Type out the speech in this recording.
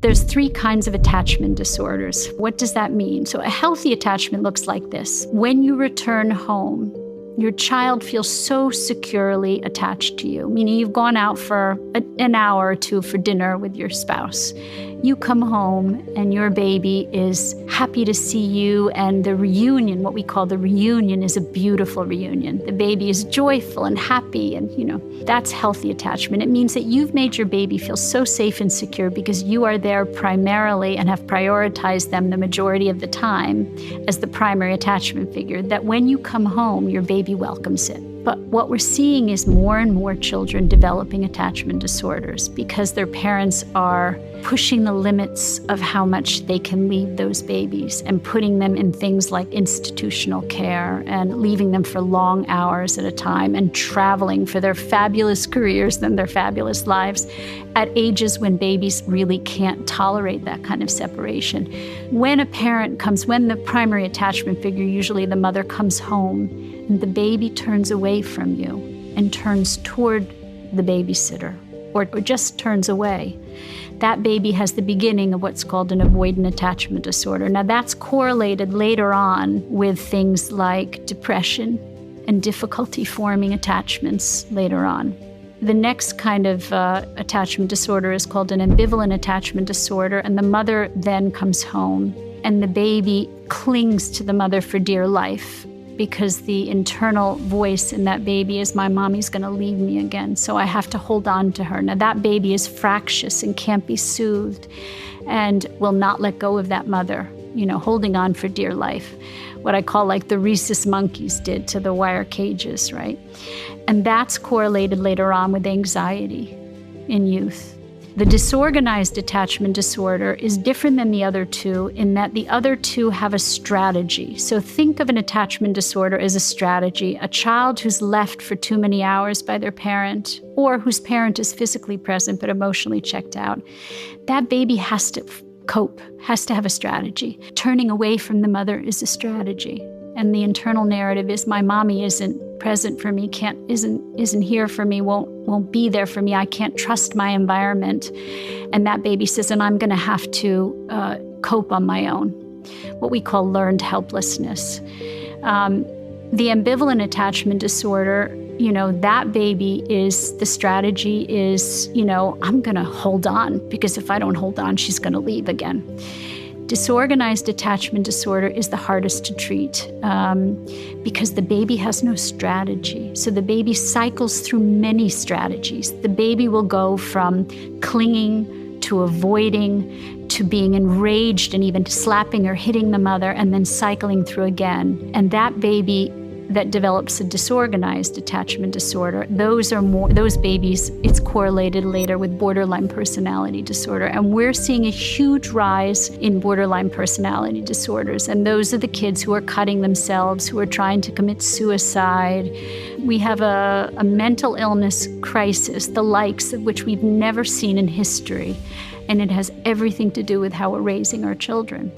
There's 3 kinds of attachment disorders. What does that mean? So a healthy attachment looks like this. When you return home, your child feels so securely attached to you, meaning you've gone out for an hour or 2 for dinner with your spouse. You come home and your baby is happy to see you, and the reunion, what we call the reunion, is a beautiful reunion. The baby is joyful and happy, and that's healthy attachment. It means that you've made your baby feel so safe and secure because you are there primarily and have prioritized them the majority of the time as the primary attachment figure, that when you come home, your baby welcomes it. But what we're seeing is more and more children developing attachment disorders because their parents are pushing the limits of how much they can leave those babies and putting them in things like institutional care and leaving them for long hours at a time and traveling for their fabulous careers and their fabulous lives at ages when babies really can't tolerate that kind of separation. When the primary attachment figure, usually the mother, comes home, and the baby turns away from you and turns toward the babysitter or just turns away, that baby has the beginning of what's called an avoidant attachment disorder. Now that's correlated later on with things like depression and difficulty forming attachments later on. The next kind of attachment disorder is called an ambivalent attachment disorder, and the mother then comes home and the baby clings to the mother for dear life, because the internal voice in that baby is, my mommy's gonna leave me again, so I have to hold on to her. Now that baby is fractious and can't be soothed and will not let go of that mother, holding on for dear life. What I call like the rhesus monkeys did to the wire cages, right? And that's correlated later on with anxiety in youth. The disorganized attachment disorder is different than the other 2 in that the other 2 have a strategy. So think of an attachment disorder as a strategy. A child who's left for too many hours by their parent, or whose parent is physically present but emotionally checked out, that baby has to cope, has to have a strategy. Turning away from the mother is a strategy. And the internal narrative is, my mommy isn't present for me, isn't here for me, won't be there for me, I can't trust my environment. And that baby says, and I'm gonna have to cope on my own, what we call learned helplessness. The ambivalent attachment disorder, that baby is, the strategy is, I'm gonna hold on, because if I don't hold on, she's gonna leave again. Disorganized attachment disorder is the hardest to treat because the baby has no strategy. So the baby cycles through many strategies. The baby will go from clinging to avoiding to being enraged and even slapping or hitting the mother, and then cycling through again. And that baby that develops a disorganized attachment disorder, those babies, it's correlated later with borderline personality disorder. And we're seeing a huge rise in borderline personality disorders. And those are the kids who are cutting themselves, who are trying to commit suicide. We have a mental illness crisis, the likes of which we've never seen in history. And it has everything to do with how we're raising our children.